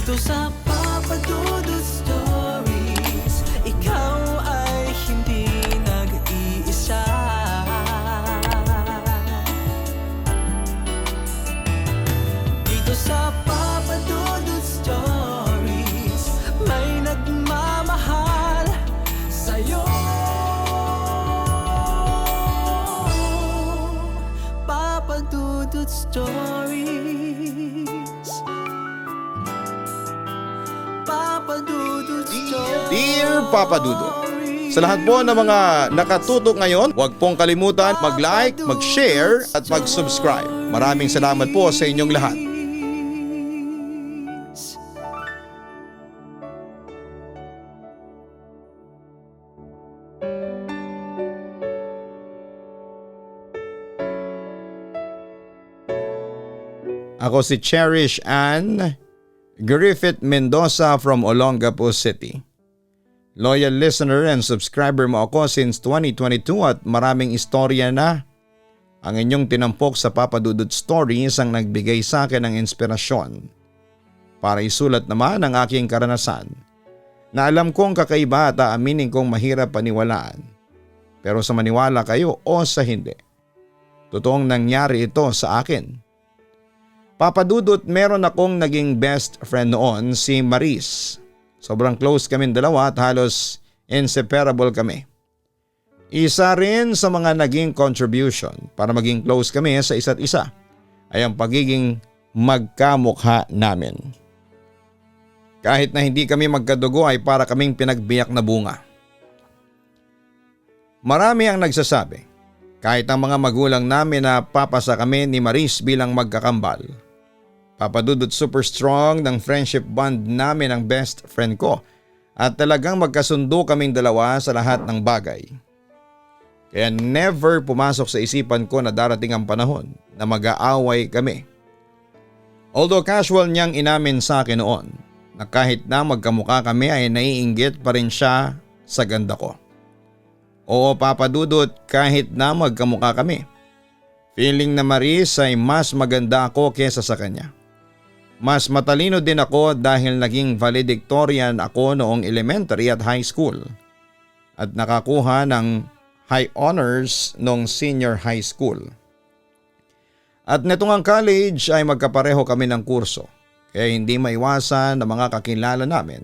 Dito sa Papa Dudut Stories, ikaw ay hindi nag-iisa. Dito sa Papa Dudut Stories, may nagmamahal sa'yo. Papa Dudut Stories, Papa Dudut Stories. Dear Papa Dudut, sa lahat po ng mga nakatutok ngayon, huwag pong kalimutan mag-like, mag-share at mag-subscribe. Maraming salamat po sa inyong lahat. Ako si Cherish Ann Griffith Mendoza from Olongapo City. Loyal listener and subscriber mo ako since 2022 at maraming istorya na. Ang inyong tinampok sa Papa Dudut Stories ang nagbigay sa akin ng inspirasyon para isulat naman ang aking karanasan na alam kong kakaiba at aaminin kong mahirap paniwalaan. Pero sa maniwala kayo o sa hindi, totoong nangyari ito sa akin. Papa Dudut, meron akong naging best friend noon, si Maris. Sobrang close kami dalawa at halos inseparable kami. Isa rin sa mga naging contribution para maging close kami sa isa't isa ay ang pagiging magkamukha namin. Kahit na hindi kami magkadugo ay para kaming pinagbiyak na bunga. Marami ang nagsasabi, kahit ang mga magulang namin na papasa kami ni Maris bilang magkakambal. Papa Dudut, super strong ng friendship bond namin ang best friend ko at talagang magkasundo kaming dalawa sa lahat ng bagay. Kaya never pumasok sa isipan ko na darating ang panahon na mag-aaway kami. Although casual niyang inamin sa akin noon na kahit na magkamukha kami ay naiinggit pa rin siya sa ganda ko. Oo Papa Dudut, kahit na magkamukha kami. Feeling na Maris ay mas maganda ako kesa sa kanya. Mas matalino din ako dahil naging valedictorian ako noong elementary at high school at nakakuha ng high honors noong senior high school. At netong ang college ay magkapareho kami ng kurso kaya hindi maiwasan ng mga kakilala namin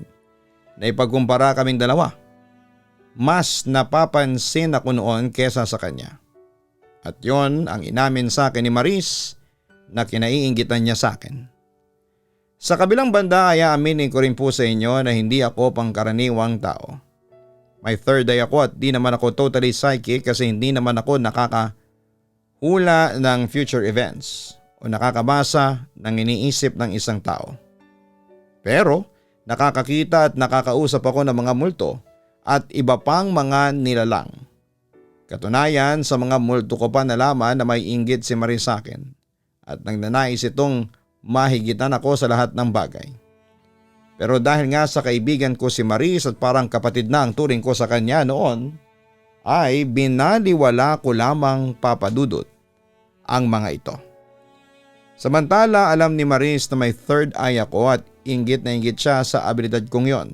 na ipagkumpara kaming dalawa. Mas napapansin ako noon kesa sa kanya. At yon ang inamin sa akin ni Maris na kinaiinggitan niya sa akin. Sa kabilang banda ay aaminin ko rin po sa inyo na hindi ako pangkaraniwang tao. May third eye ako at di naman ako totally psychic kasi hindi naman ako nakakahula ng future events o nakakabasa ng iniisip ng isang tao. Pero nakakakita at nakakausap ako ng mga multo at iba pang mga nilalang. Katunayan, sa mga multo ko pa nalaman na may inggit si Maris sa akin at nagnanais itong mahigitan ako sa lahat ng bagay. Pero dahil nga sa kaibigan ko si Maris at parang kapatid na ang turing ko sa kanya noon, ay binaliwala ko lamang Papa Dudut ang mga ito. Samantala alam ni Maris na may third eye ako at inggit na inggit siya sa abilidad kong yon.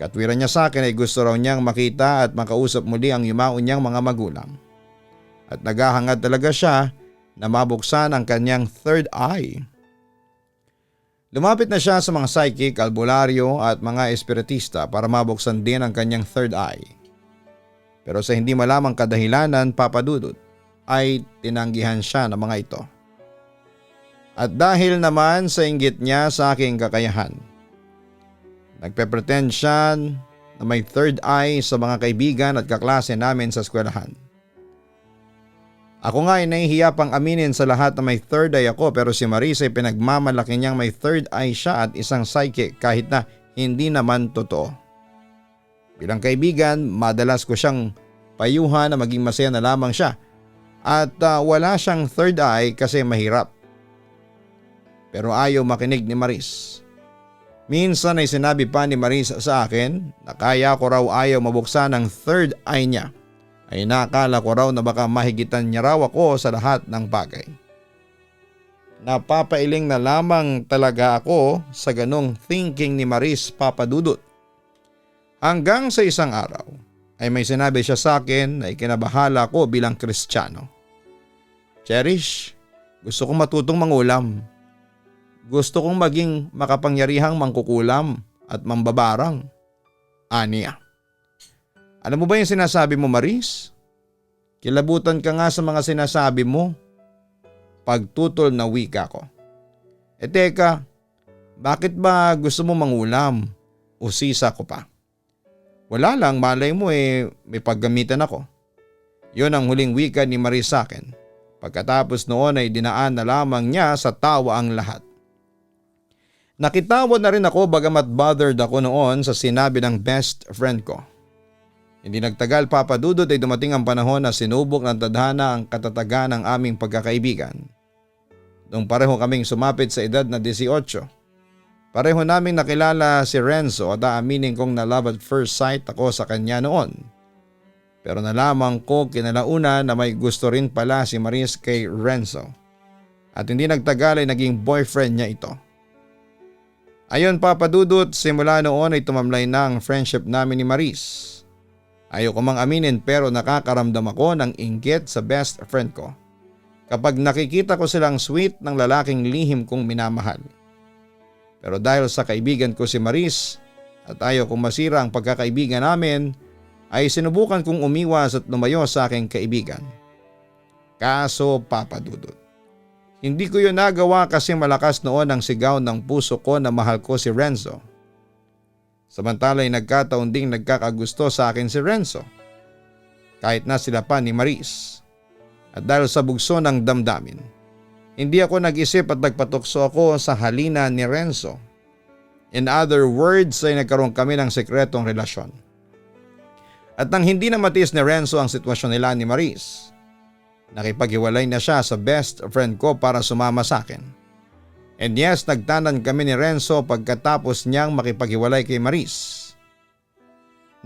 Katwiran niya sa akin ay gusto raw niyang makita at makausap muli ang yumaon niyang mga magulang. At naghahangad talaga siya na mabuksan ang kanyang third eye. Lumapit na siya sa mga psychic, albularyo at mga espiritista para mabuksan din ang kanyang third eye. Pero sa hindi malamang kadahilanan, Papa Dudut, ay tinanggihan siya ng mga ito. At dahil naman sa inggit niya sa aking kakayahan, nagpe-pretend siya na may third eye sa mga kaibigan at kaklase namin sa eskwelahan. Ako nga ay nahihiya pang aminin sa lahat na may third eye ako pero si Maris ay pinagmamalaki niyang may third eye siya at isang psychic kahit na hindi naman totoo. Bilang kaibigan, madalas ko siyang payuhan na maging masaya na lamang siya at wala siyang third eye kasi mahirap. Pero ayaw makinig ni Maris. Minsan ay sinabi pa ni Maris sa akin na kaya ko raw ayaw mabuksan ang third eye niya. Ay nakala ko raw na baka mahigitan niya raw ako sa lahat ng bagay. Napapailing na lamang talaga ako sa ganong thinking ni Maris, Papa Dudut. Hanggang sa isang araw ay may sinabi siya sa akin na ikinabahala ko bilang Kristiyano. Cherish, gusto kong matutong mangulam. Gusto kong maging makapangyarihang mangkukulam at mambabarang. Aniya. Alam mo ba yung sinasabi mo, Maris? Kilabutan ka nga sa mga sinasabi mo. Pagtutol na wika ko. Teka, bakit ba gusto mo mangulam? Usisa ko pa. Wala lang, malay mo may paggamitan ako. Yon ang huling wika ni Maris sa akin. Pagkatapos noon ay dinaan na lamang niya sa tawa ang lahat. Nakitawa na rin ako bagamat bothered ako noon sa sinabi ng best friend ko. Hindi nagtagal, Papa Dudut, ay dumating ang panahon na sinubok ng tadhana ang katatagan ng aming pagkakaibigan. Nung pareho kaming sumapit sa edad na 18, pareho naming nakilala si Renzo at aaminin kong na love at first sight ako sa kanya noon. Pero nalaman ko kinalauna na may gusto rin pala si Maris kay Renzo. At hindi nagtagal ay naging boyfriend niya ito. Ayon, Papa Dudut, simula noon ay tumamlay na ang friendship namin ni Maris. Ayoko mang aminin pero nakakaramdam ako ng inggit sa best friend ko kapag nakikita ko silang sweet ng lalaking lihim kong minamahal. Pero dahil sa kaibigan ko si Maris at ayaw kong masira ang pagkakaibigan namin, ay sinubukan kong umiwas at lumayo sa aking kaibigan. Kaso, Papa Dudut, hindi ko yun nagawa kasi malakas noon ang sigaw ng puso ko na mahal ko si Renzo. Samantala'y nagkataon ding nagkakagusto sa akin si Renzo. Kahit na sila pa ni Maris. At dahil sa bugso ng damdamin, hindi ako nag-isip at nagpatukso ako sa halina ni Renzo. In other words, ay nagkaroon kami ng sekretong relasyon. At nang hindi na matiis ni Renzo ang sitwasyon nila ni Maris, nakipaghiwalay na siya sa best friend ko para sumama sa akin. And yes, nagtanan kami ni Renzo pagkatapos niyang makipaghiwalay kay Maris.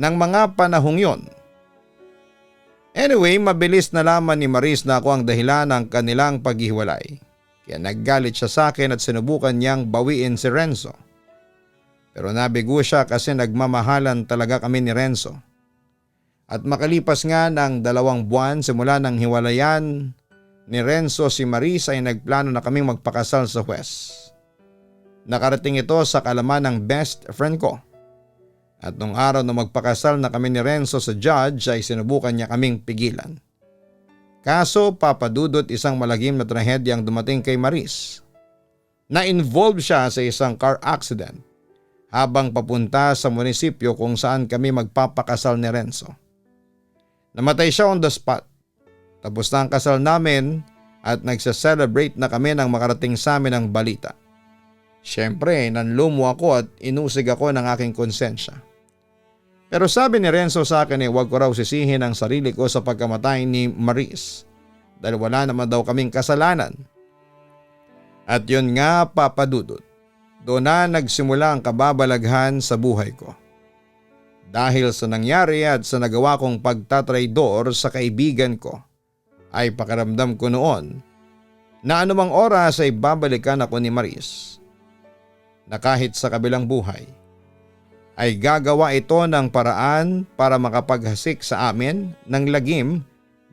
Nang mga panahong yon. Anyway, mabilis na laman ni Maris na ako ang dahilan ng kanilang paghiwalay. Kaya naggalit siya sa akin at sinubukan niyang bawiin si Renzo. Pero nabigo siya kasi nagmamahalan talaga kami ni Renzo. At makalipas nga ng 2 buwan simula ng hiwalayan ni Renzo si Maris ay nagplano na kaming magpakasal sa huwes. Nakarating ito sa kalaman ng best friend ko. At nung araw na magpakasal na kami ni Renzo sa judge ay sinubukan niya kaming pigilan. Kaso, Papa Dudut, isang malagim na trahedya ang dumating kay Maris. Na-involve siya sa isang car accident habang papunta sa munisipyo kung saan kami magpapakasal ni Renzo. Namatay siya on the spot. Tapos na ang kasal namin at nagsa-celebrate na kami nang makarating sa amin ang balita. Siyempre, nanlumo ako at inusig ako ng aking konsensya. Pero sabi ni Renzo sa akin huwag ko raw sisihin ang sarili ko sa pagkamatay ni Maris dahil wala naman daw kaming kasalanan. At yun nga, Papa Dudut, doon na nagsimula ang kababalaghan sa buhay ko. Dahil sa nangyari at sa nagawa kong pagtatraidor sa kaibigan ko, ay pakiramdam ko noon na anumang oras ay babalikan ako ni Maris. Na kahit sa kabilang buhay, ay gagawa ito ng paraan para makapaghasik sa amin ng lagim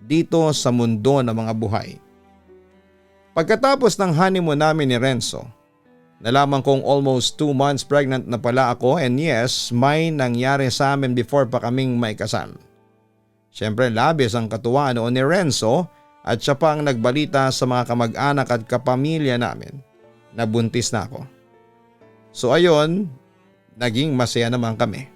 dito sa mundo ng mga buhay. Pagkatapos ng honeymoon namin ni Renzo, nalaman kong almost 2 months pregnant na pala ako and yes, may nangyari sa amin before pa kaming may kasal. Siyempre labis ang katuwaan noon ni Renzo at siya pa ang nagbalita sa mga kamag-anak at kapamilya namin na buntis na ako. So ayun, naging masaya naman kami.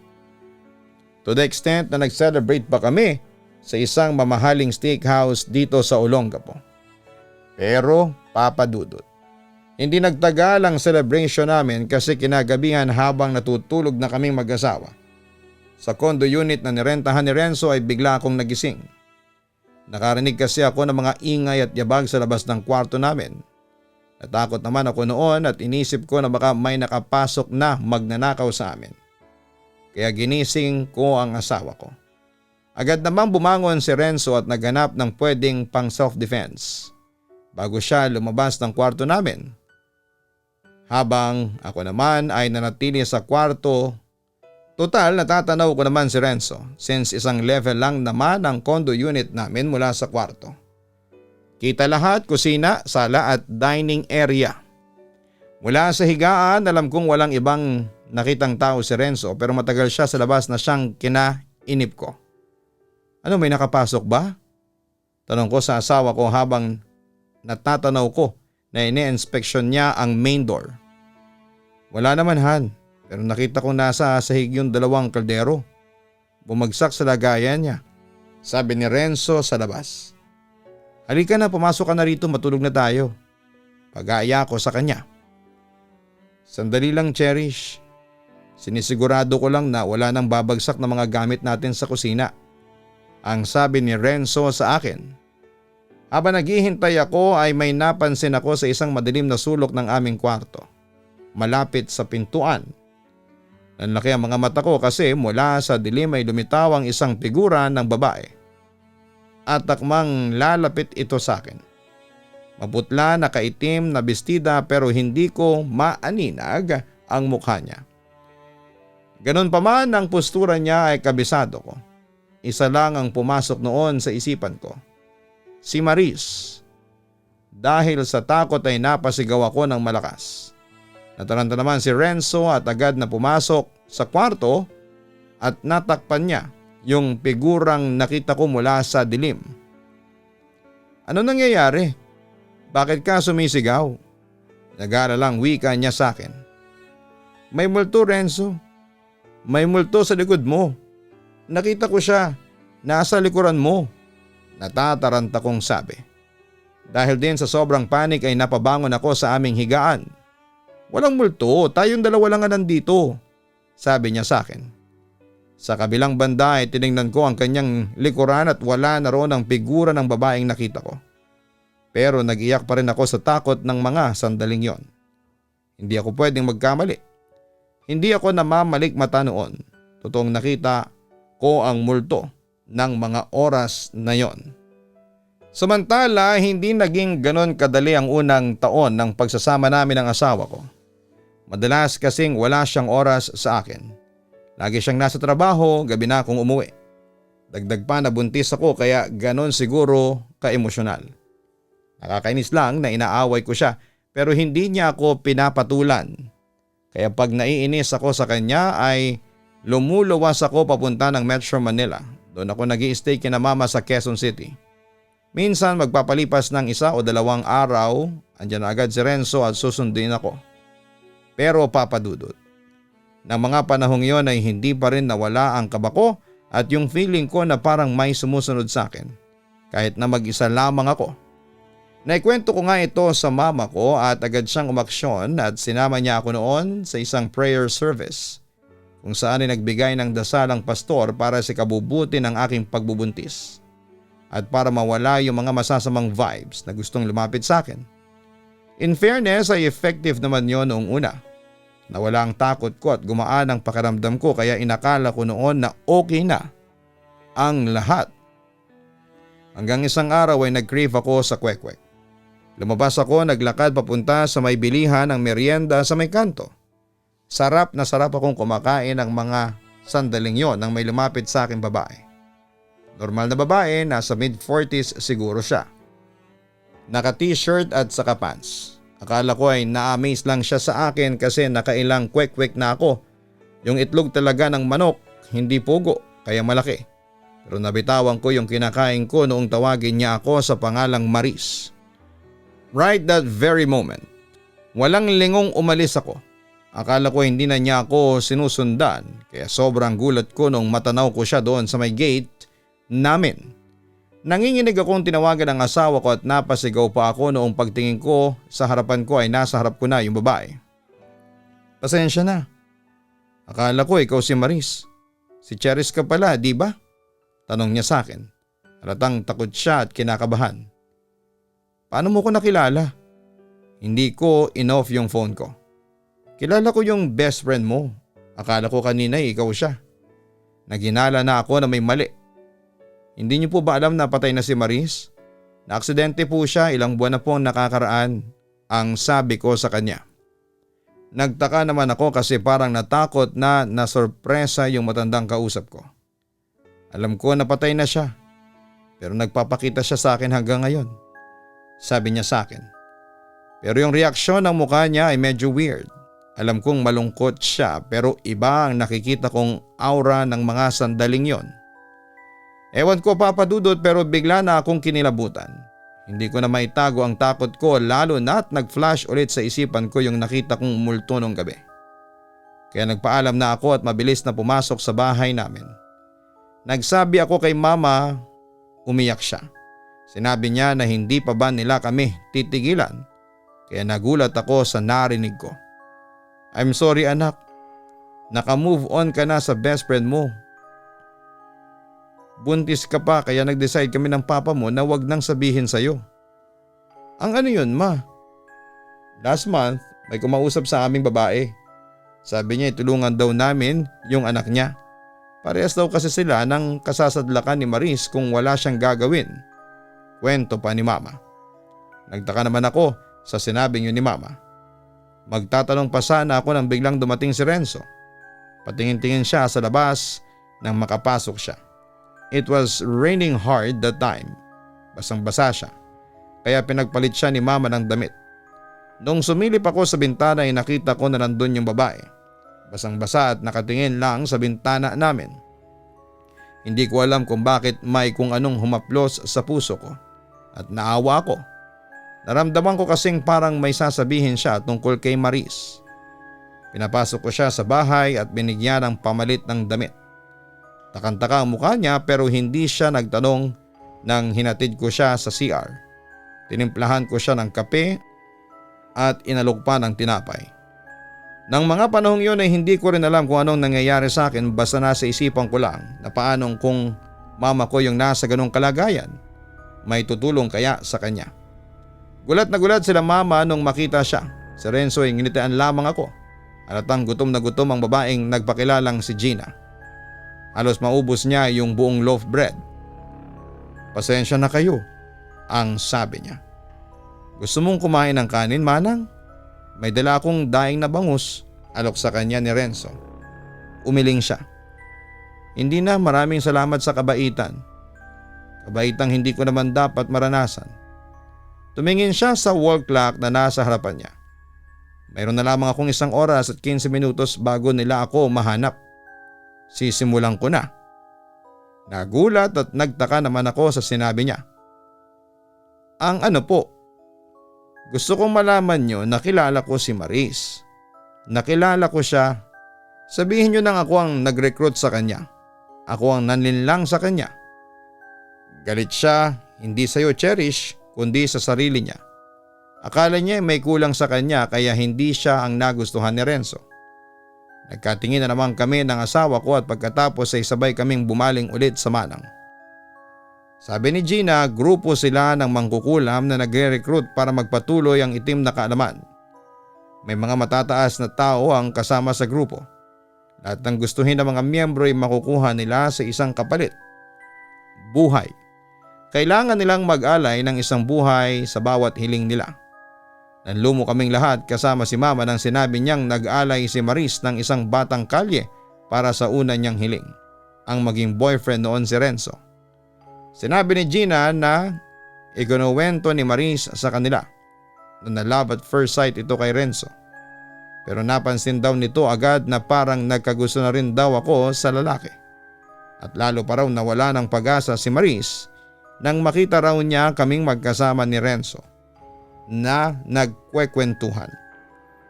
To the extent na nag-celebrate pa kami sa isang mamahaling steakhouse dito sa Olongapo. Pero Papa Dudut, hindi nagtagal ang celebration namin kasi kinagabihan habang natutulog na kaming mag-asawa. Sa condo unit na nirentahan ni Renzo ay bigla akong nagising. Nakarinig kasi ako ng mga ingay at yabag sa labas ng kwarto namin. Natakot naman ako noon at inisip ko na baka may nakapasok na magnanakaw sa amin. Kaya ginising ko ang asawa ko. Agad namang bumangon si Renzo at naghanap ng pwedeng pang self-defense. bago siya lumabas ng kwarto namin. Habang ako naman ay nanatili sa kwarto, total natatanaw ko naman si Renzo since isang level lang naman ang condo unit namin mula sa kwarto. Kita lahat, kusina, sala at dining area. Mula sa higaan, alam kong walang ibang nakitang tao si Renzo pero matagal siya sa labas na siyang kinainip ko. Ano, may nakapasok ba? Tanong ko sa asawa ko habang natatanaw ko na ine-inspection niya ang main door. Wala naman, Han, pero nakita ko nasa sahig yung dalawang kaldero. Bumagsak sa lagayan niya, sabi ni Renzo sa labas. Halika na, pumasok ka na rito, matulog na tayo. Pag-aaya ko sa kanya. Sandali lang, Cherish. Sinisigurado ko lang na wala nang babagsak na mga gamit natin sa kusina. Ang sabi ni Renzo sa akin. Habang naghihintay ako ay may napansin ako sa isang madilim na sulok ng aming kwarto. Malapit sa pintuan. Nanlaki ang mga mata ko kasi mula sa dilim ay lumitaw ang isang figura ng babae. At takmang lalapit ito sa akin. Maputla na kaitim na bestida pero hindi ko maaninag ang mukha niya. Ganon pa man ang postura niya ay kabisado ko. Isa lang ang pumasok noon sa isipan ko. Si Maris. Dahil sa takot ay napasigaw ako ng malakas. Nataranta naman si Renzo at agad na pumasok sa kwarto at natakpan niya yung figurang nakita ko mula sa dilim. Ano nangyayari? Bakit ka sumisigaw? Nag-aalalang wika niya sa akin. May multo, Renzo. May multo sa likod mo. Nakita ko siya. Nasa likuran mo. Natataranta kong sabi. Dahil din sa sobrang panik ay napabangon ako sa aming higaan. Walang multo, tayong dalawa lang nga nandito. Sabi niya sa akin. Sa kabilang banda ay tiningnan ko ang kanyang likuran at wala na roon ang figura ng babaeng nakita ko. Pero nag-iyak pa rin ako sa takot ng mga sandaling yon. Hindi ako pwedeng magkamali. Hindi ako namamalikmata noon. Totoong nakita ko ang multo ng mga oras na yon. Samantala, hindi naging ganon kadali ang unang taon ng pagsasama namin ng asawa ko. Madalas kasing wala siyang oras sa akin. Lagi siyang nasa trabaho, gabi na akong umuwi. Dagdag pa na buntis ako kaya ganon siguro ka-emosyonal. Nakakainis lang na inaaway ko siya pero hindi niya ako pinapatulan. Kaya pag naiinis ako sa kanya ay lumuluwas ako papunta ng Metro Manila. Doon ako nag-i-stay kina mama sa Quezon City. Minsan magpapalipas ng 1 o 2 araw, andyan na agad si Renzo at susundin ako. Pero papadudot. Nang mga panahong yon ay hindi pa rin nawala ang kaba ko at yung feeling ko na parang may sumusunod sa akin. Kahit na mag-isa lamang ako. Naikwento ko nga ito sa mama ko at agad siyang umaksyon at sinama niya ako noon sa isang prayer service kung saan ay nagbigay ng dasal ang pastor para sa kabubuti ng aking pagbubuntis at para mawala yung mga masasamang vibes na gustong lumapit sa akin. In fairness ay effective naman yon noong una. Nawala ang takot ko at gumaan ang pakiramdam ko kaya inakala ko noon na okay na ang lahat. Hanggang isang araw ay nag-crave ako sa kwek-kwek. Lumabas ako, naglakad papunta sa may bilihan ng merienda sa may kanto. Sarap na sarap akong kumakain ng mga sandaling yon nang may lumapit sa aking babae. Normal na babae, nasa mid-40s siguro siya. Naka-t-shirt at saka pants. Akala ko ay na-amaze lang siya sa akin kasi nakailang kwek-kwek na ako. Yung itlog talaga ng manok, hindi pugo, kaya malaki. Pero nabitawan ko yung kinakain ko noong tawagin niya ako sa pangalang Maris. Right that very moment, walang lingong umalis ako. Akala ko hindi na niya ako sinusundan kaya sobrang gulat ko nung matanaw ko siya doon sa may gate namin. Nanginginig akong tinawagan ng asawa ko at napasigaw pa ako noong pagtingin ko sa harapan ko ay nasa harap ko na yung babae. Pasensya na. Akala ko ikaw si Maris. Si Cherish ka pala, di ba? Tanong niya sa akin. Halatang takot siya at kinakabahan. Paano mo ko nakilala? Hindi ko in-off yung phone ko. Kilala ko yung best friend mo. Akala ko kanina ikaw siya. Naghinala na ako na may mali. Hindi niyo po ba alam na patay na si Maris? Naaksidente po siya, ilang buwan na pong nakakaraan, ang sabi ko sa kanya. Nagtaka naman ako kasi parang natakot na nasorpresa yung matandang kausap ko. Alam ko napatay na siya, pero nagpapakita siya sa akin hanggang ngayon. Sabi niya sa akin. Pero yung reaksyon ng mukha niya ay medyo weird. Alam kong malungkot siya pero iba ang nakikita kong aura ng mga sandaling yon. Ewan ko Papa Dudut pero bigla na akong kinilabutan. Hindi ko na maitago ang takot ko lalo na't nag-flash ulit sa isipan ko yung nakita kong multo nung gabi. Kaya nagpaalam na ako at mabilis na pumasok sa bahay namin. Nagsabi ako kay Mama, umiyak siya. Sinabi niya na hindi pa ba nila kami titigilan. Kaya nagulat ako sa narinig ko. I'm sorry anak, naka-move on ka na sa best friend mo. Buntis ka pa kaya nag-decide kami ng papa mo na wag nang sabihin sa'yo. Ang ano yun ma? Last month may kumausap sa aming babae. Sabi niya itulungan daw namin yung anak niya. Parehas daw kasi sila ng kasasadlakan ni Maris kung wala siyang gagawin. Kwento pa ni Mama. Nagtaka naman ako sa sinabing yun ni Mama. Magtatanong pa sana ako nang biglang dumating si Renzo. Patingin-tingin siya sa labas nang makapasok siya. It was raining hard that time. Basang-basa siya. Kaya pinagpalit siya ni Mama ng damit. Nung sumilip ako sa bintana ay nakita ko na nandun yung babae. Basang-basa at nakatingin lang sa bintana namin. Hindi ko alam kung bakit may kung anong humaplos sa puso ko. At naawa ako. Naramdaman ko kasing parang may sasabihin siya tungkol kay Maris. Pinapasok ko siya sa bahay at binigyan ng pamalit ng damit. Takantaka ang mukha niya pero hindi siya nagtanong nang hinatid ko siya sa CR. Tinimplahan ko siya ng kape at inalok pa ng tinapay. Nang mga panahong yun ay hindi ko rin alam kung anong nangyayari sa akin basta nasa isipan ko lang na paanong kung mama ko yung nasa ganong kalagayan, may tutulong kaya sa kanya. Gulat na gulat sila mama nung makita siya. Si Renzo ay nginitian lamang ako. Halatang gutom na gutom ang babaeng nagpakilalang si Gina. Halos maubos niya yung buong loaf bread. Pasensya na kayo, ang sabi niya. Gusto mong kumain ng kanin, Manang? May dala akong daing na bangus, alok sa kanya ni Renzo. Umiling siya. Hindi na, maraming salamat sa kabaitan. Kabaitang hindi ko naman dapat maranasan. Tumingin siya sa wall clock na nasa harapan niya. Mayroon na lamang akong 1 oras at 15 minutos bago nila ako mahanap. Sisimulan ko na. Nagulat at nagtaka naman ako sa sinabi niya. Ang ano po? Gusto kong malaman nyo na kilala ko si Maris. Nakilala ko siya. Sabihin nyo nang ako ang nag-recruit sa kanya. Ako ang nanlinlang sa kanya. Galit siya, hindi sa'yo Cherish, kundi sa sarili niya. Akala niya may kulang sa kanya kaya hindi siya ang nagustuhan ni Renzo. Nagkatingin na naman kami ng asawa ko at pagkatapos ay sabay kaming bumaling ulit sa Manang. Sabi ni Gina, grupo sila ng mangkukulam na nagre-recruit para magpatuloy ang itim na kaalaman. May mga matataas na tao ang kasama sa grupo. Lahat ng gustuhin ng mga miyembro ay makukuha nila sa isang kapalit. Buhay. Kailangan nilang mag-alay ng isang buhay sa bawat hiling nila. Nanlumo kaming lahat kasama si Mama nang sinabi niyang nag-alay si Maris ng isang batang kalye para sa una niyang hiling, ang maging boyfriend noon si Renzo. Sinabi ni Gina na ikinuwento ni Maris sa kanila na love at first sight ito kay Renzo. Pero napansin daw nito agad na parang nagkagusto na rin daw ako sa lalaki. At lalo pa raw nawala ng pag-asa si Maris nang makita raw niya kaming magkasama ni Renzo na nagkwekwentuhan.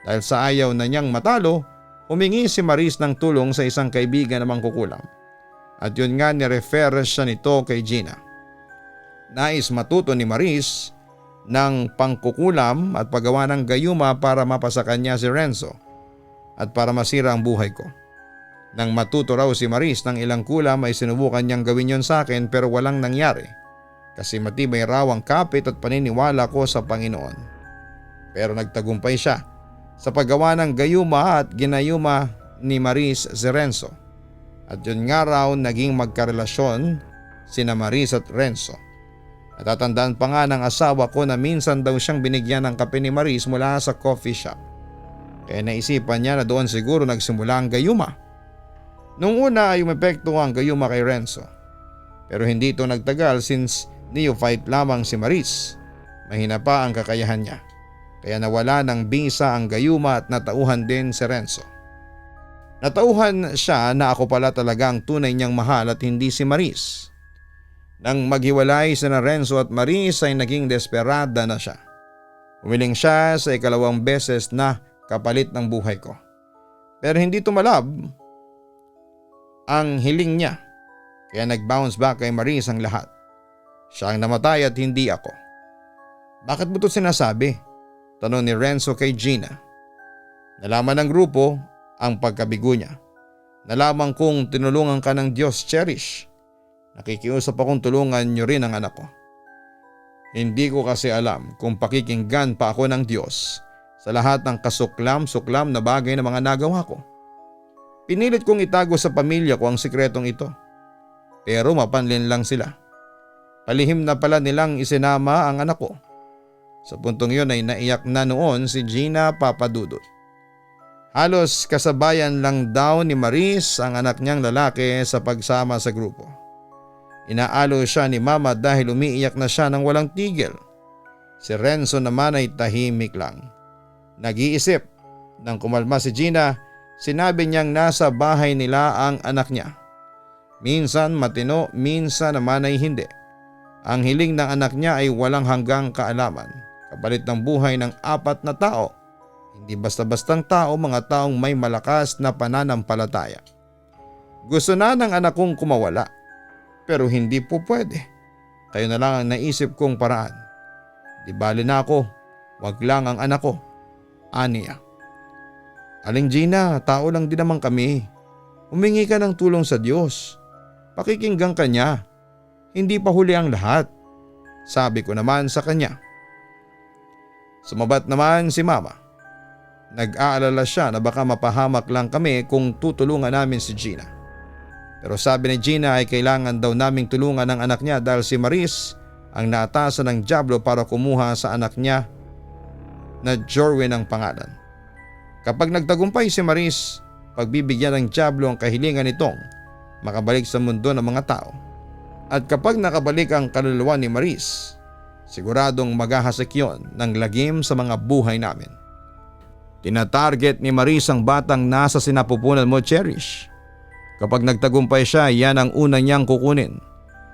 Dahil sa ayaw na niyang matalo, humingi si Maris ng tulong sa isang kaibigan na mangkukulam. At yun nga ni-refer siya nito kay Gina. Nais matuto ni Maris ng pangkukulam at paggawa ng gayuma para mapasa kanya si Renzo at para masira ang buhay ko. Nang matuto raw si Maris ng ilang kulam ay sinubukan niyang gawin yon sa akin pero walang nangyari. Kasi matibay raw ang kapit at paniniwala ko sa Panginoon. Pero nagtagumpay siya sa paggawa ng gayuma at ginayuma ni Maris si Renzo. At yun nga raw naging magkarelasyon sina Maris at Renzo. Natatandaan pa nga ng asawa ko na minsan daw siyang binigyan ng kape ni Maris mula sa coffee shop. Kaya naisipan niya na doon siguro nagsimula ang gayuma. Noong una ay umepekto ang gayuma kay Renzo. Pero hindi ito nagtagal since neophyte lamang si Maris. Mahina pa ang kakayahan niya. Kaya nawala ng bisa ang gayuma at natauhan din si Renzo. Natauhan siya na ako pala talaga ang tunay niyang mahal at hindi si Maris. Nang maghiwalay sina Renzo at Maris ay naging desperada na siya. Humiling siya sa ikalawang beses na kapalit ng buhay ko. Pero hindi tumalab ang hiling niya. Kaya nag-bounce back kay Maris ang lahat. Siya ang namatay at hindi ako. Bakit mo ito sinasabi? Tanong ni Renzo kay Gina. Nalaman ng grupo ang pagkabigo niya. Nalaman kong tinulungan ka ng Diyos, Cherish. Nakikiusap akong tulungan niyo rin ang anak ko. Hindi ko kasi alam kung pakikinggan pa ako ng Diyos sa lahat ng kasuklam-suklam na bagay na mga nagawa ko. Pinilit kong itago sa pamilya ko ang sikretong ito. Pero mapanlin lang sila. Palihim na pala nilang isinama ang anak ko. Sa puntong yun ay naiyak na noon si Gina Papadudut. Halos kasabayan lang daw ni Maris ang anak niyang lalaki sa pagsama sa grupo. Inaalo siya ni Mama dahil umiiyak na siya ng walang tigil. Si Renzo naman ay tahimik lang. Nag-iisip. Nang kumalma si Gina, sinabi niyang nasa bahay nila ang anak niya. Minsan matino, minsan naman ay hindi. Ang hiling ng anak niya ay walang hanggang kaalaman. Kapalit ng buhay ng 4 na tao. Hindi basta-bastang tao, mga taong may malakas na pananampalataya. Gusto na ng anak kong kumawala. Pero hindi po pwede. Kayo na lang ang naisip kong paraan. Di bali na ako, wag lang ang anak ko. Aniya. Aling Gina, tao lang din naman kami. Humingi ka ng tulong sa Diyos. Pakikinggan ka niya. Hindi pa huli ang lahat. Sabi ko naman sa kanya. Sumabat naman si Mama. Nag-aalala siya na baka mapahamak lang kami kung tutulungan namin si Gina. Pero sabi ni Gina ay kailangan daw naming tulungan ang anak niya dahil si Maris ang naatasan ng dyablo para kumuha sa anak niya na Jorwin ang pangalan. Kapag nagtagumpay si Maris, pagbibigyan ng dyablo ang kahilingan nitong makabalik sa mundo ng mga tao. At kapag nakabalik ang kaluluwa ni Maris, siguradong maghahasik yon ng lagim sa mga buhay namin. Tinatarget ni Maris ang batang nasa sinapupunan mo, Cherish. Kapag nagtagumpay siya, yan ang unang niyang kukunin.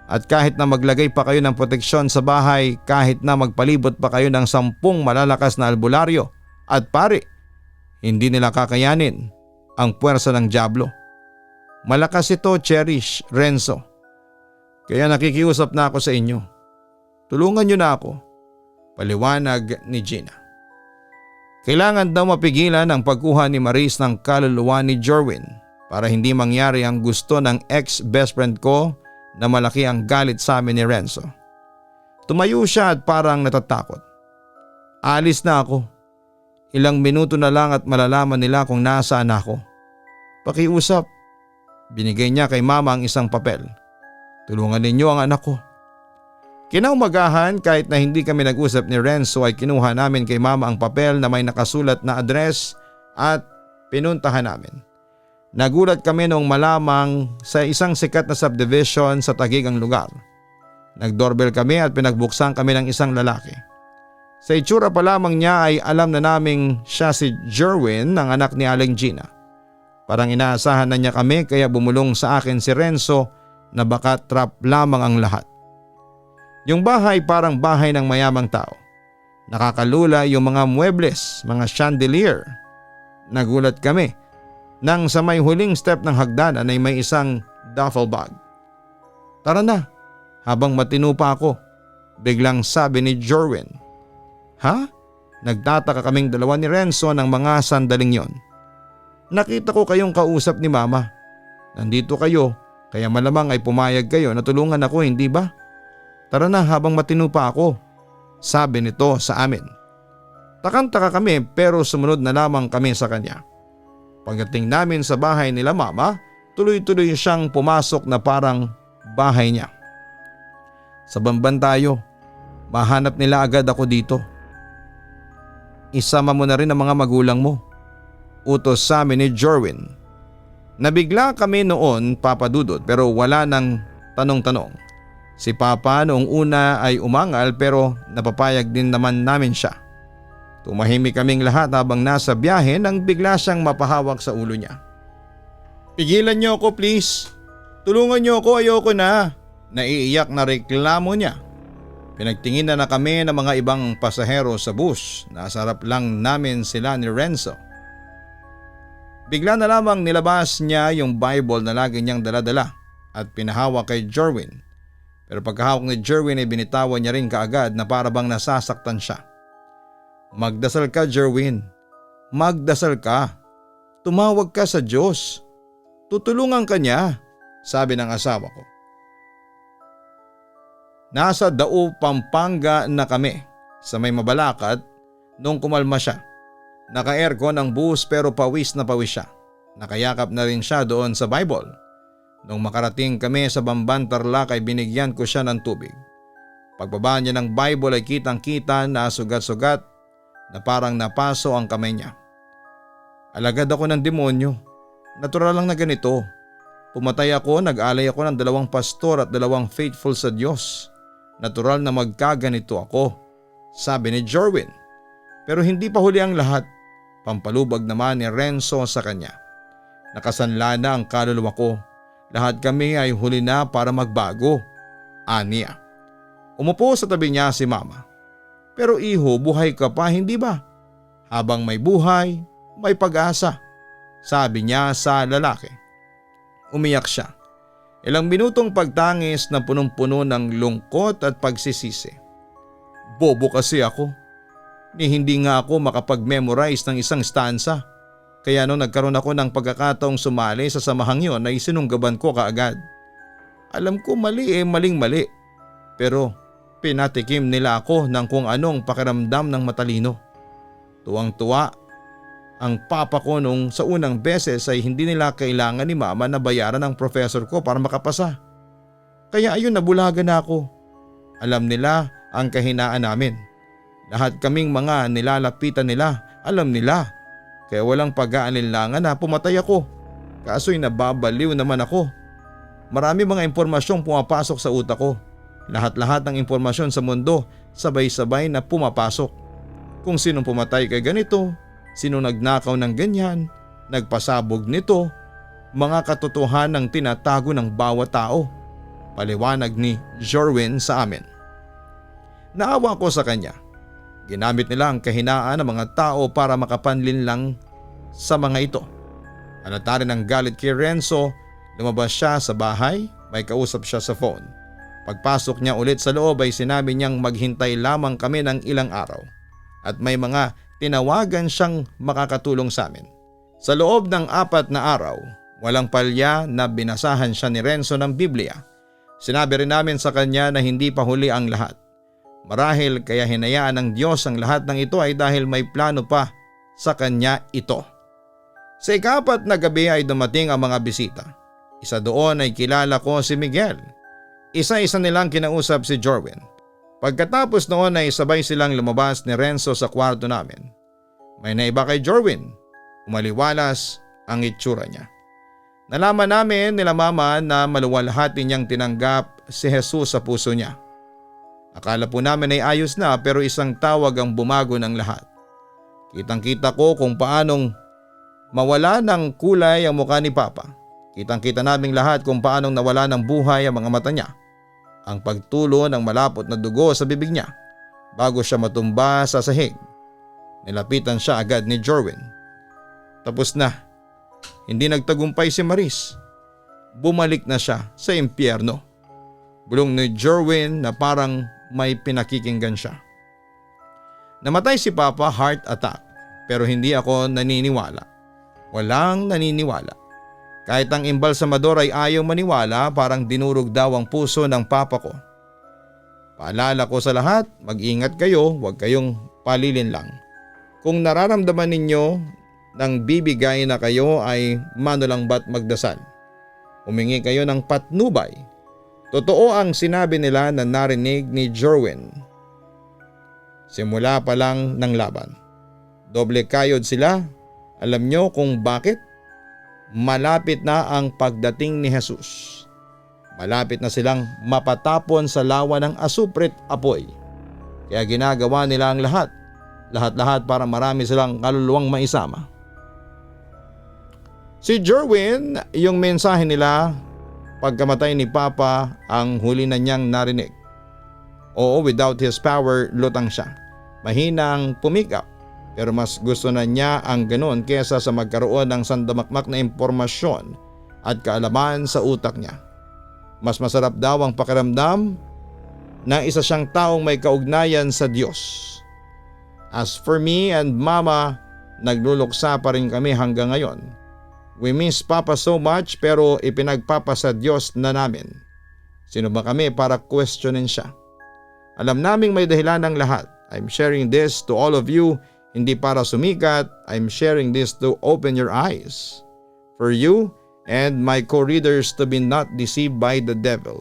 At kahit na maglagay pa kayo ng proteksyon sa bahay, kahit na magpalibot pa kayo ng 10 malalakas na albularyo at pari, hindi nila kakayanin ang puwersa ng dyablo. Malakas ito, Cherish, Renzo. Kaya nakikiusap na ako sa inyo. Tulungan niyo na ako. Paliwanag ni Gina. Kailangan daw mapigilan ang pagkuha ni Maris ng kaluluwa ni Jorwin para hindi mangyari ang gusto ng ex-best friend ko na malaki ang galit sa amin ni Renzo. Tumayo siya at parang natatakot. Alis na ako. Ilang minuto na lang at malalaman nila kung nasaan ako. Pakiusap. Binigay niya kay Mama ang isang papel. Tulungan ninyo ang anak ko. Kinaumagahan, kahit na hindi kami nag-usap ni Renzo, ay kinuha namin kay Mama ang papel na may nakasulat na address at pinuntahan namin. Nagulat kami noong malamang sa isang sikat na subdivision sa Taguig ang lugar. Nag-doorbell kami at pinagbuksan kami ng isang lalaki. Sa itsura pa lamang niya ay alam na naming siya si Jerwin, ang anak ni Aling Gina. Parang inaasahan na niya kami kaya bumulong sa akin si Renzo na baka trap lamang ang lahat. Yung bahay parang bahay ng mayamang tao. Nakakalula yung mga muebles, mga chandelier. Nagulat kami nang sa may huling step ng hagdanan ay may isang duffel bag. Tara na, habang matino pa ako, biglang sabi ni Jorwin. Ha? Nagtataka kaming dalawa ni Renzo ng mga sandaling yon. Nakita ko kayong kausap ni Mama. Nandito kayo, kaya malamang ay pumayag kayo na tulungan ako, hindi ba? Tara na habang matino pa ako, sabi nito sa amin. Takang-taka kami pero sumunod na lamang kami sa kanya. Pagdating namin sa bahay nila Mama, tuloy-tuloy siyang pumasok na parang bahay niya. Sa bamban tayo, mahanap nila agad ako dito. Isama mo na rin ang mga magulang mo, utos sa amin ni Jerwin. Nabigla kami noon, Papa Dudut, pero wala nang tanong-tanong. Si Papa noong una ay umangal pero napapayag din naman namin siya. Tumahimik kaming lahat habang nasa biyahe nang bigla siyang mapahawak sa ulo niya. Pigilan niyo ako please. Tulungan niyo ako, ayoko na. Naiiyak na reklamo niya. Pinagtingin na kami ng mga ibang pasahero sa bus. Nasa harap lang namin sila ni Renzo. Bigla na lamang nilabas niya yung Bible na lagi niyang daladala at pinahawak kay Jerwin. Pero pagkahawak ni Jerwin ay binitawan niya rin kaagad na para bang nasasaktan siya. Magdasal ka, Jerwin. Magdasal ka. Tumawag ka sa Diyos. Tutulungan ka niya, sabi ng asawa ko. Nasa Dao, Pampanga na kami sa may Mabalacat nung kumalma siya. Naka-aircon ang bus pero pawis na pawis siya. Nakayakap na rin siya doon sa Bible. Nung makarating kami sa Bamban, Tarlac ay binigyan ko siya ng tubig. Pagbaba niya ng Bible ay kitang-kita na sugat-sugat na parang napaso ang kamay niya. Alagad ako ng demonyo. Natural lang na ganito. Pumatay ako, nag-alay ako ng 2 pastor at 2 faithful sa Diyos. Natural na magkaganito ako, sabi ni Jerwin. Pero hindi pa huli ang lahat. Pampalubag naman ni Renzo sa kanya. Nakasanla na ang kaluluwa ko. Lahat kami ay huli na para magbago, aniya. Umupo sa tabi niya si Mama. Pero iho, buhay ka pa, hindi ba? Habang may buhay, may pag-asa, sabi niya sa lalaki. Umiyak siya. Ilang minutong pagtangis na punong-puno ng lungkot at pagsisisi. Bobo kasi ako. Hindi nga ako makapag-memorize ng isang stanza. Kaya nung nagkaroon ako ng pagkakataong sumali sa samahang yon ay sinunggaban ko kaagad. Alam ko maling-mali. Pero pinatikim nila ako ng kung anong pakiramdam ng matalino. Tuwang-tuwa ang papa ko nung sa unang beses ay hindi nila kailangan ni Mama na bayaran ang professor ko para makapasa. Kaya ayun, nabulagan na ako. Alam nila ang kahinaan namin. Lahat kaming mga nilalapitan nila, alam nila. Kaya walang pag-aalinlangan na pumatay ako. Kaso'y nababaliw naman ako. Marami mga impormasyong pumapasok sa utak ko. Lahat-lahat ng impormasyon sa mundo sabay-sabay na pumapasok. Kung sinong pumatay kay ganito, sino nagnakaw ng ganyan, nagpasabog nito, mga katotohanang tinatago ng bawat tao. Paliwanag ni Jerwin sa amin. Naawa ko sa kanya. Ginamit nila ang kahinaan ng mga tao para makapanlin lang sa mga ito. Halata rin ang galit kay Renzo, lumabas siya sa bahay, may kausap siya sa phone. Pagpasok niya ulit sa loob ay sinabi niyang maghintay lamang kami ng ilang araw at may mga tinawagan siyang makakatulong sa amin. Sa loob ng 4 na araw, walang palya na binasahan siya ni Renzo ng Biblia. Sinabi rin namin sa kanya na hindi pa huli ang lahat. Marahil kaya hinayaan ng Diyos ang lahat ng ito ay dahil may plano pa sa kanya ito. Sa 4 na gabi ay dumating ang mga bisita. Isa doon ay kilala ko si Miguel. Isa-isa nilang kinausap si Jerwin. Pagkatapos noon ay sabay silang lumabas ni Renzo sa kwarto namin. May naiba kay Jerwin. Umaliwalas ang itsura niya. Nalaman namin nila Mama na maluwalhati niyang tinanggap si Jesus sa puso niya. Akala po namin ay ayos na pero isang tawag ang bumago ng lahat. Kitang-kita ko kung paanong mawala ng kulay ang mukha ni Papa. Kitang-kita naming lahat kung paanong nawala ng buhay ang mga mata niya. Ang pagtulo ng malapot na dugo sa bibig niya bago siya matumba sa sahig. Nilapitan siya agad ni Jerwin. Tapos na. Hindi nagtagumpay si Maris. Bumalik na siya sa impyerno. Bulong ni Jerwin na parang may pinakikinggan siya. Namatay si Papa heart attack pero hindi ako naniniwala. Walang naniniwala. Kahit ang imbalsamador ay ayaw maniwala, parang dinurog daw ang puso ng Papa ko. Paalala ko sa lahat, mag-ingat kayo, huwag kayong palilin lang. Kung nararamdaman ninyo ng bibigay na kayo ay mano lang ba't magdasal. Humingi kayo ng patnubay. Totoo ang sinabi nila na narinig ni Jerwin. Simula pa lang ng laban. Doble kayod sila. Alam nyo kung bakit? Malapit na ang pagdating ni Jesus. Malapit na silang mapatapon sa lawa ng asuprit apoy. Kaya ginagawa nila ang lahat. Lahat-lahat para marami silang kaluluwang maisama. Si Jerwin, yung mensahe nila pagkamatay ni Papa ang huli na niyang narinig. Oo, without his power, lutang siya. Mahinang pumikap. Pero mas gusto na niya ang ganoon kesa sa magkaroon ng sandamakmak na impormasyon at kaalaman sa utak niya. Mas masarap daw ang pakiramdam na isa siyang taong may kaugnayan sa Diyos. As for me and Mama, nagluluksa pa rin kami hanggang ngayon. We miss Papa so much pero ipinagpapa sa Diyos na namin. Sino ba kami para questionin siya? Alam naming may dahilan ng lahat. I'm sharing this to all of you. Hindi para sumikat, I'm sharing this to open your eyes. For you and my co-readers to be not deceived by the devil.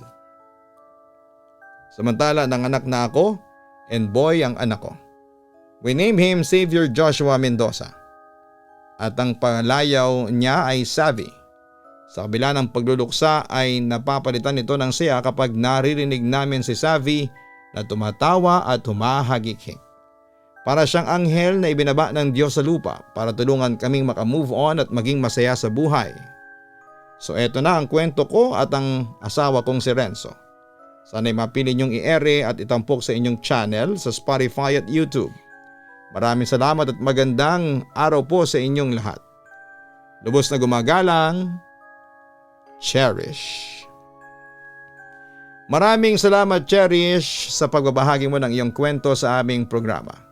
Samantala nanganak na ako and boy ang anak ko. We name him Savior Joshua Mendoza. At ang pangalayaw niya ay Savvy. Sa kabila ng pagluluksa ay napapalitan ito ng siya kapag naririnig namin si Savvy na tumatawa at humahagik-hik. Para siyang anghel na ibinaba ng Diyos sa lupa para tulungan kaming makamove on at maging masaya sa buhay. So eto na ang kwento ko at ang asawa kong si Renzo. Sana'y mapili niyong i-ere at itampok sa inyong channel sa Spotify at YouTube. Maraming salamat at magandang araw po sa inyong lahat. Lubos na gumagalang, Cherish. Maraming salamat Cherish sa pagbabahagi mo ng iyong kwento sa aming programa.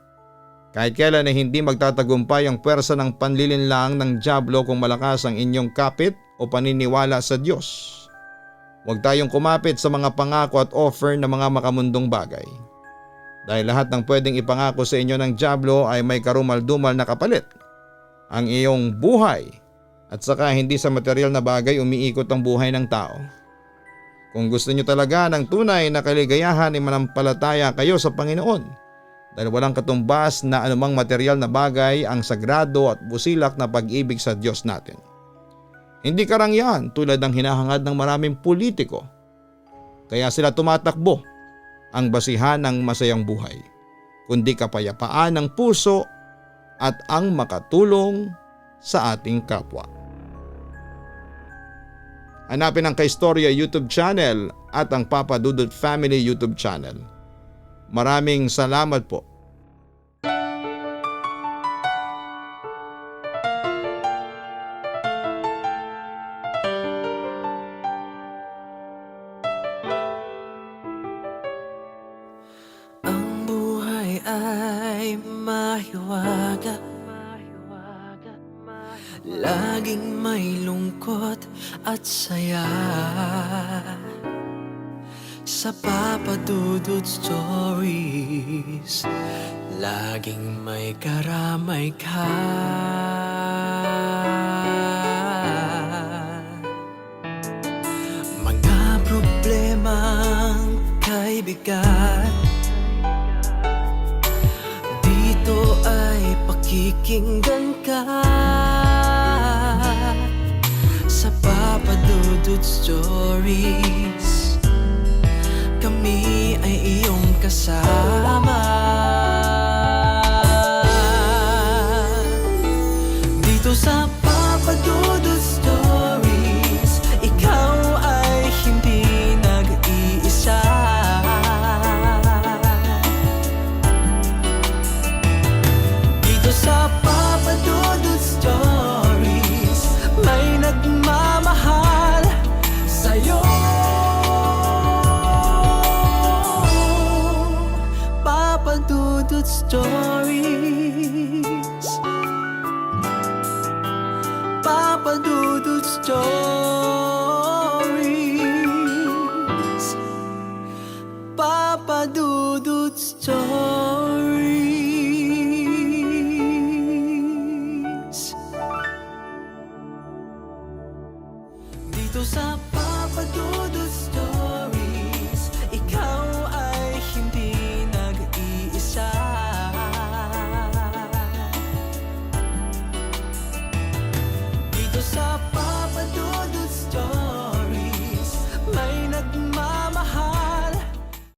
Kahit kailan ay hindi magtatagumpay ang pwersa ng panlilinlang ng dyablo kung malakas ang inyong kapit o paniniwala sa Diyos. Huwag tayong kumapit sa mga pangako at offer ng mga makamundong bagay. Dahil lahat ng pwedeng ipangako sa inyo ng dyablo ay may karumal-dumal na kapalit. Ang iyong buhay at saka hindi sa material na bagay umiikot ang buhay ng tao. Kung gusto nyo talaga ng tunay na kaligayahan ay manampalataya kayo sa Panginoon. Dahil walang katumbas na anumang material na bagay ang sagrado at busilak na pag-ibig sa Diyos natin. Hindi karangyan tulad ng hinahangad ng maraming politiko. Kaya sila tumatakbo ang basihan ng masayang buhay, kundi kapayapaan ng puso at ang makatulong sa ating kapwa. Hanapin ang Kaistorya YouTube channel at ang Papa Dudut Family YouTube channel. Maraming salamat po. Ang buhay ay mahiwaga, laging may lungkot at saya. Sa Papa Dudut Stories, laging may karamay ka. Mga problemang kay bigat, dito ay pakikinggan ka. Sa Papa Dudut Stories, kami ay iyong kasama. Dito sa Papa Dudut Stories, ikaw ay hindi nag-iisa. Dito sa Papa Dudut Stories, may nagmamahal sa'yo. Papa Dudut Stories, Papa Dudut Stories, Papa Dudut Stories. Dito sa Papa Dudut Stories.